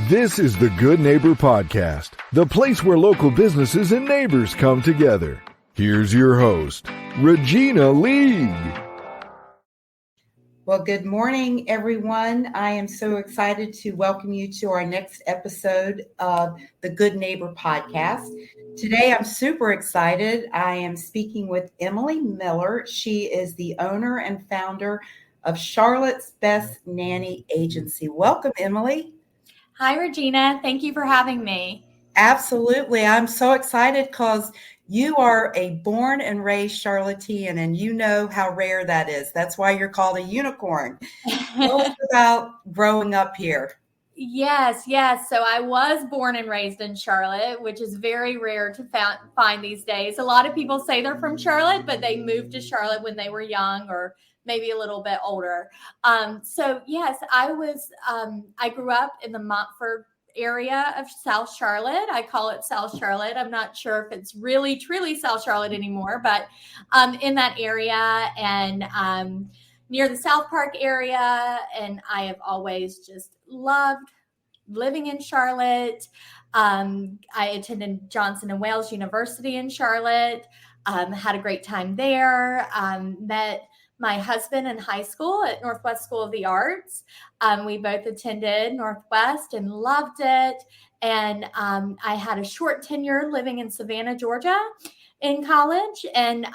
This is the Good Neighbor Podcast, the place where local businesses and neighbors come together. Here's your host, Regina Lee. Well, good morning, everyone. I am so excited to welcome you to our next episode of the Good Neighbor Podcast. Today, I'm super excited. I am speaking with Emily Miller. She is the owner and founder of Charlotte's Best Nanny Agency. Welcome, Emily. Hi, Regina. Thank you for having me. Absolutely. I'm so excited because you are a born and raised Charlottean, and you know how rare that is. That's why you're called a unicorn. Tell us about growing up here. Yes. So I was born and raised in Charlotte, which is very rare to find these days. A lot of people say they're from Charlotte, but they moved to Charlotte when they were young or maybe a little bit older. So yes, I grew up in the Montford area of South Charlotte. I call it South Charlotte. I'm not sure if it's really truly South Charlotte anymore, but in that area and near the South Park area. And I have always just loved living in Charlotte. I attended Johnson & Wales University in Charlotte, had a great time there, met my husband in high school at Northwest School of the Arts. We both attended Northwest and loved it. And I had a short tenure living in Savannah, Georgia in college and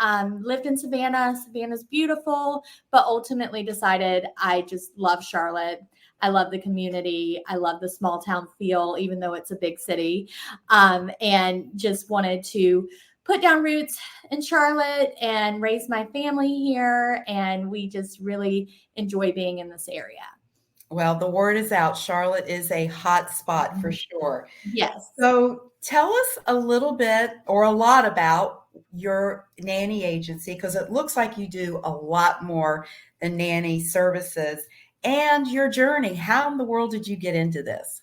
lived in Savannah. Savannah's beautiful, but ultimately decided I just love Charlotte. I love the community. I love the small town feel, even though it's a big city, and just wanted to put down roots in Charlotte and raise my family here. And we just really enjoy being in this area. Well, the word is out. Charlotte is a hot spot for sure. Yes. So tell us a little bit or a lot about your nanny agency, because it looks like you do a lot more than nanny services, and your journey. How in the world did you get into this?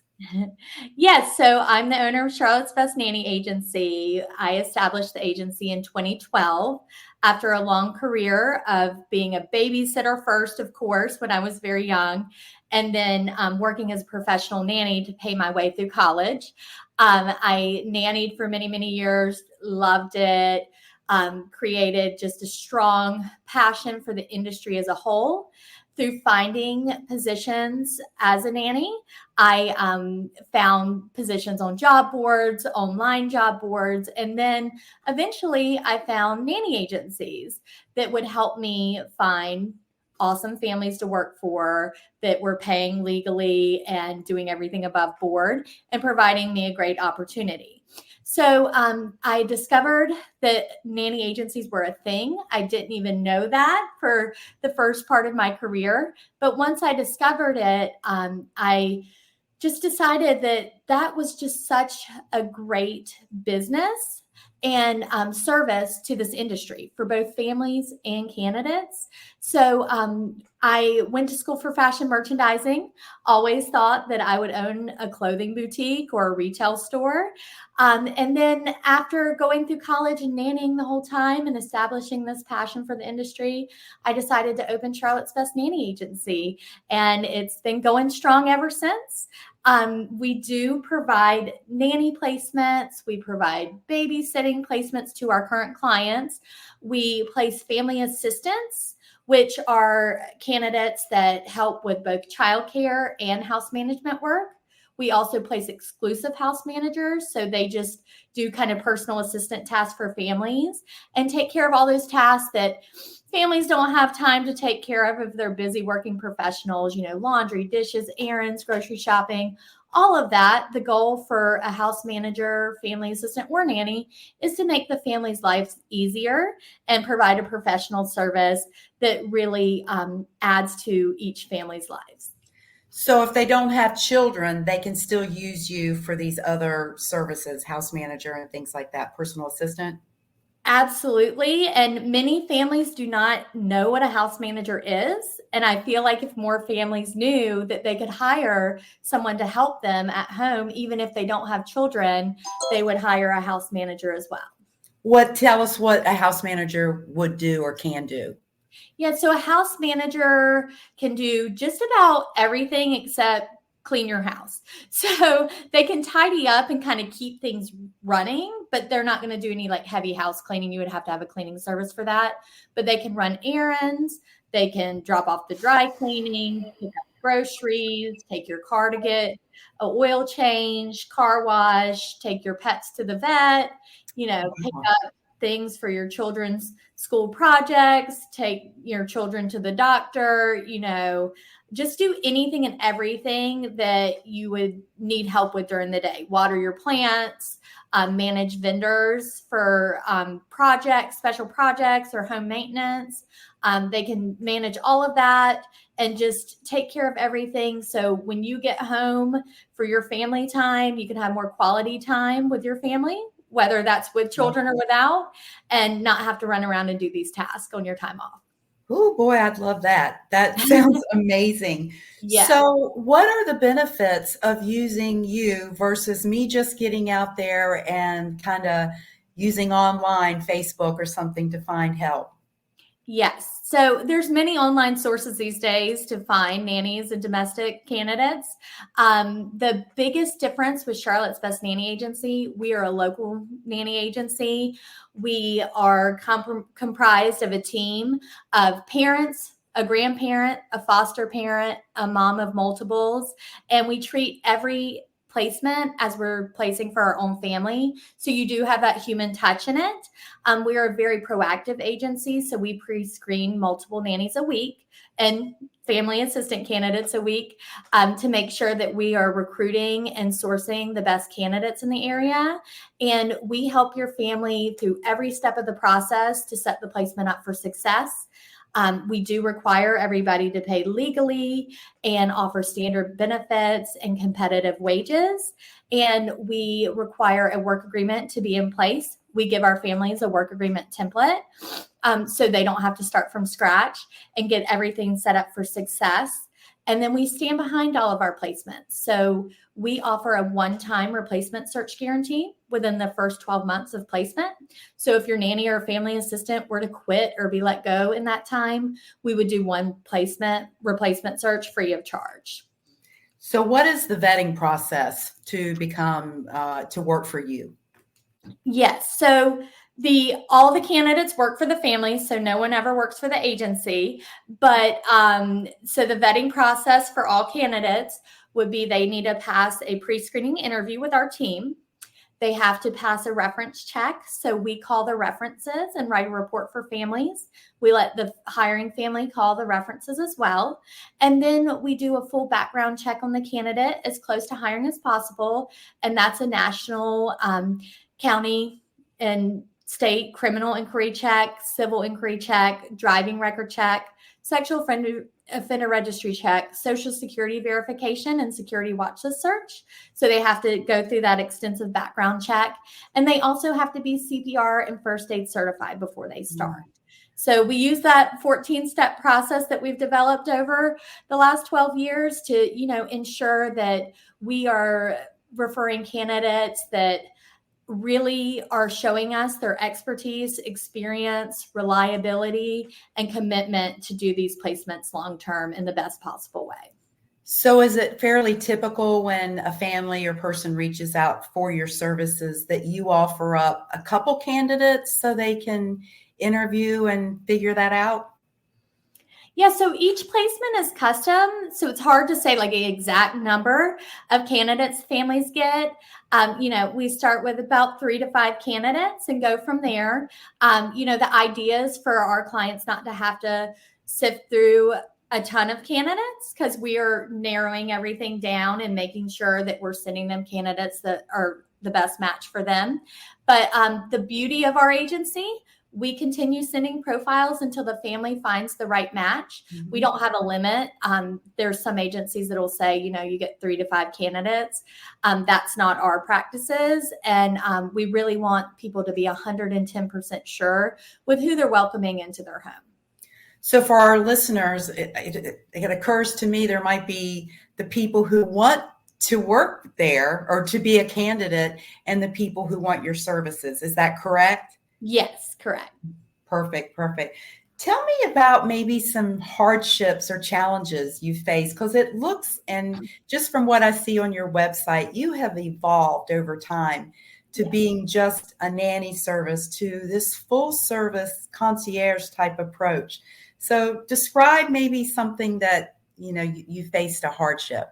Yes. So I'm the owner of Charlotte's Best Nanny Agency. I established the agency in 2012 after a long career of being a babysitter first, of course, when I was very young, and then working as a professional nanny to pay my way through college. I nannied for many, many years, loved it, created just a strong passion for the industry as a whole. Through finding positions as a nanny, I found positions on job boards, online job boards, and then eventually I found nanny agencies that would help me find awesome families to work for that were paying legally and doing everything above board and providing me a great opportunity. So I discovered that nanny agencies were a thing. I didn't even know that for the first part of my career. But once I discovered it, I just decided that was just such a great business and service to this industry for both families and candidates. So I went to school for fashion merchandising, always thought that I would own a clothing boutique or a retail store. And then after going through college and nannying the whole time and establishing this passion for the industry, I decided to open Charlotte's Best Nanny Agency. And it's been going strong ever since. We do provide nanny placements. We provide babysitting placements to our current clients. We place family assistants, which are candidates that help with both childcare and house management work. We also place exclusive house managers. So they just do kind of personal assistant tasks for families and take care of all those tasks that families don't have time to take care of if they're busy working professionals, laundry, dishes, errands, grocery shopping, all of that. The goal for a house manager, family assistant, or nanny is to make the family's lives easier and provide a professional service that really adds to each family's lives. So if they don't have children, they can still use you for these other services, house manager and things like that, personal assistant? Absolutely. And many families do not know what a house manager is. And I feel like if more families knew that they could hire someone to help them at home, even if they don't have children, they would hire a house manager as well. Tell us what a house manager would do or can do. Yeah, so a house manager can do just about everything except clean your house. So they can tidy up and kind of keep things running, but they're not going to do any like heavy house cleaning. You would have to have a cleaning service for that, but they can run errands. They can drop off the dry cleaning, pick up groceries, take your car to get an oil change, car wash, take your pets to the vet, pick up things for your children's school projects, take your children to the doctor, just do anything and everything that you would need help with during the day. Water your plants, manage vendors for projects, special projects or home maintenance. They can manage all of that and just take care of everything. So when you get home for your family time, you can have more quality time with your family, whether that's with children or without, and not have to run around and do these tasks on your time off. Oh boy, I'd love that. That sounds amazing. Yeah. So what are the benefits of using you versus me just getting out there and kind of using online, Facebook or something to find help? Yes. So there's many online sources these days to find nannies and domestic candidates. The biggest difference with Charlotte's Best Nanny Agency, we are a local nanny agency. We are comprised of a team of parents, a grandparent, a foster parent, a mom of multiples, and we treat every placement as we're placing for our own family. So you do have that human touch in it. We are a very proactive agency. So we pre-screen multiple nannies a week and family assistant candidates a week to make sure that we are recruiting and sourcing the best candidates in the area. And we help your family through every step of the process to set the placement up for success. We do require everybody to pay legally and offer standard benefits and competitive wages. And we require a work agreement to be in place. We give our families a work agreement template so they don't have to start from scratch and get everything set up for success. And then we stand behind all of our placements. So we offer a one-time replacement search guarantee within the first 12 months of placement. So if your nanny or family assistant were to quit or be let go in that time, we would do one replacement search free of charge. So what is the vetting process to become, to work for you? Yes. So all the candidates work for the family, so no one ever works for the agency. But so the vetting process for all candidates would be they need to pass a pre-screening interview with our team. They have to pass a reference check. So we call the references and write a report for families. We let the hiring family call the references as well. And then we do a full background check on the candidate as close to hiring as possible. And that's a national, county and state criminal inquiry check, civil inquiry check, driving record check, sexual offender registry check, social security verification, and security watch list search. So they have to go through that extensive background check. And they also have to be CPR and first aid certified before they start. So we use that 14-step process that we've developed over the last 12 years to, ensure that we are referring candidates that really are showing us their expertise, experience, reliability, and commitment to do these placements long-term in the best possible way. So is it fairly typical when a family or person reaches out for your services that you offer up a couple candidates so they can interview and figure that out? Yeah, so each placement is custom, so it's hard to say like an exact number of candidates families get. We start with about 3 to 5 candidates and go from there. The idea is for our clients not to have to sift through a ton of candidates because we are narrowing everything down and making sure that we're sending them candidates that are the best match for them. But the beauty of our agency, we continue sending profiles until the family finds the right match. Mm-hmm. We don't have a limit. There's some agencies that will say, you get 3 to 5 candidates. That's not our practices. And we really want people to be 110% sure with who they're welcoming into their home. So for our listeners, it occurs to me there might be the people who want to work there or to be a candidate and the people who want your services. Is that correct? Yes, correct. Perfect. Tell me about maybe some hardships or challenges you face, because it looks, and just from what I see on your website, you have evolved over time to being just a nanny service to this full service concierge type approach. So describe maybe something that, you faced a hardship.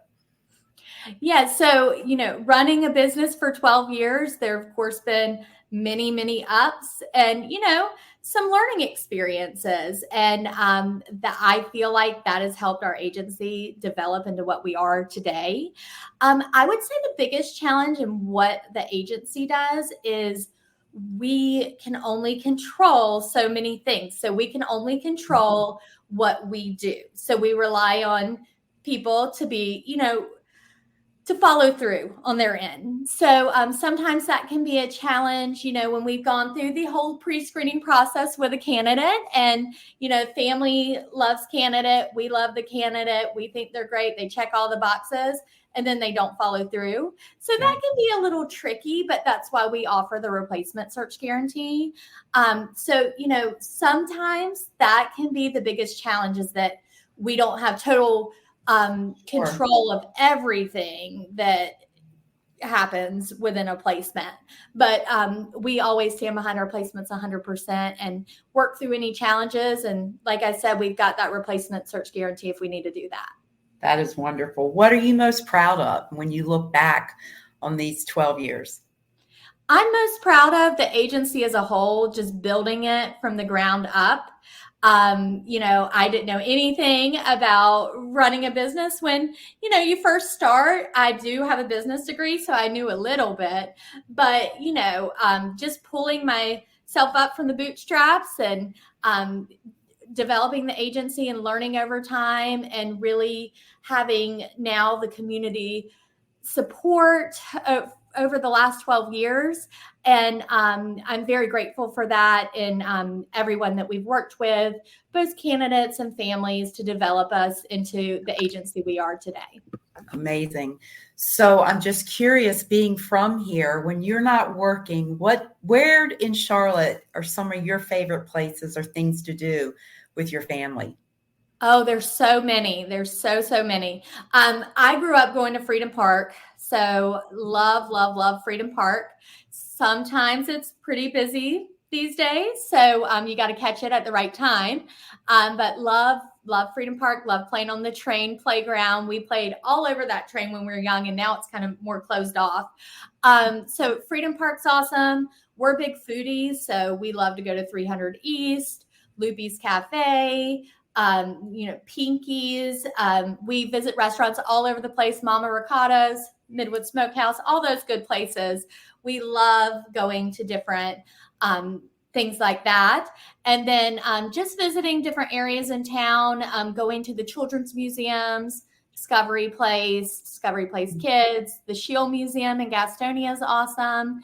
Yeah. So, running a business for 12 years, there have, of course, been many, many ups and, some learning experiences. And that I feel like that has helped our agency develop into what we are today. I would say the biggest challenge in what the agency does is we can only control so many things. So we can only control what we do. So we rely on people to be, to follow through on their end. So sometimes that can be a challenge, when we've gone through the whole pre-screening process with a candidate and, family loves candidate. We love the candidate. We think they're great. They check all the boxes and then they don't follow through. So that can be a little tricky, but that's why we offer the replacement search guarantee. So, sometimes that can be the biggest challenge is that we don't have total control of everything that happens within a placement. But we always stand behind our placements 100% and work through any challenges. And like I said, we've got that replacement search guarantee if we need to do that. That is wonderful. What are you most proud of when you look back on these 12 years? I'm most proud of the agency as a whole, just building it from the ground up. I didn't know anything about running a business when, you first start. I do have a business degree, so I knew a little bit, but, just pulling myself up from the bootstraps and developing the agency and learning over time and really having now the community support over the last 12 years. And I'm very grateful for that and everyone that we've worked with, both candidates and families, to develop us into the agency we are today. Amazing. So I'm just curious, being from here, when you're not working, where in Charlotte are some of your favorite places or things to do with your family? Oh, there's so many. There's so many. I grew up going to Freedom Park. So love Freedom Park. Sometimes it's pretty busy these days. So you got to catch it at the right time. But love Freedom Park, love playing on the train playground. We played all over that train when we were young, and now it's kind of more closed off. So Freedom Park's awesome. We're big foodies, so we love to go to 300 East, Loopy's Cafe, Pinky's. We visit restaurants all over the place, Mama Ricotta's, Midwood Smokehouse, all those good places. We love going to different things like that. And then just visiting different areas in town, going to the children's museums, Discovery Place Kids, the Shield Museum in Gastonia is awesome.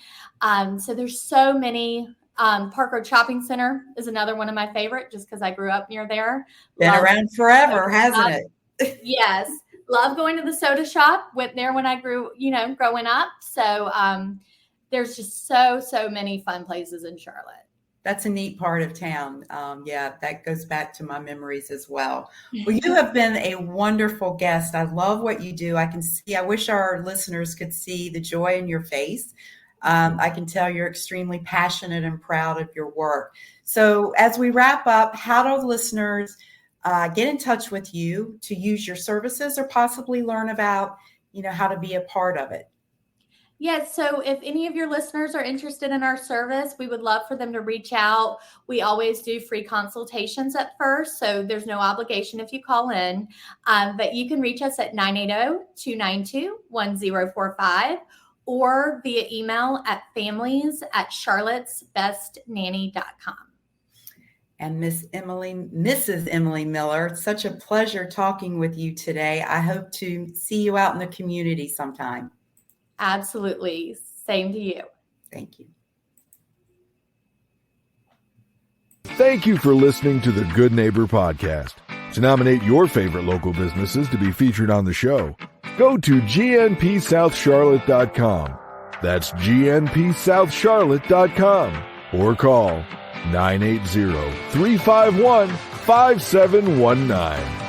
So there's so many. Park Road Shopping Center is another one of my favorite, just because I grew up near there. Been around forever, hasn't it? Yes. Love going to the soda shop. Went there when I growing up. So there's just so many fun places in Charlotte. That's a neat part of town. That goes back to my memories as well. Well, you have been a wonderful guest. I love what you do. I wish our listeners could see the joy in your face. I can tell you're extremely passionate and proud of your work. So as we wrap up, how do listeners get in touch with you to use your services or possibly learn about, how to be a part of it? Yes. So if any of your listeners are interested in our service, we would love for them to reach out. We always do free consultations at first, so there's no obligation if you call in. But you can reach us at 980-292-1045 or via email at families@charlottesbestnanny.com. And Mrs. Emily Miller, it's such a pleasure talking with you today. I hope to see you out in the community sometime. Absolutely. Same to you. Thank you. Thank you for listening to the Good Neighbor Podcast. To nominate your favorite local businesses to be featured on the show, go to gnpsouthcharlotte.com. That's gnpsouthcharlotte.com. Or call 980-351-5719.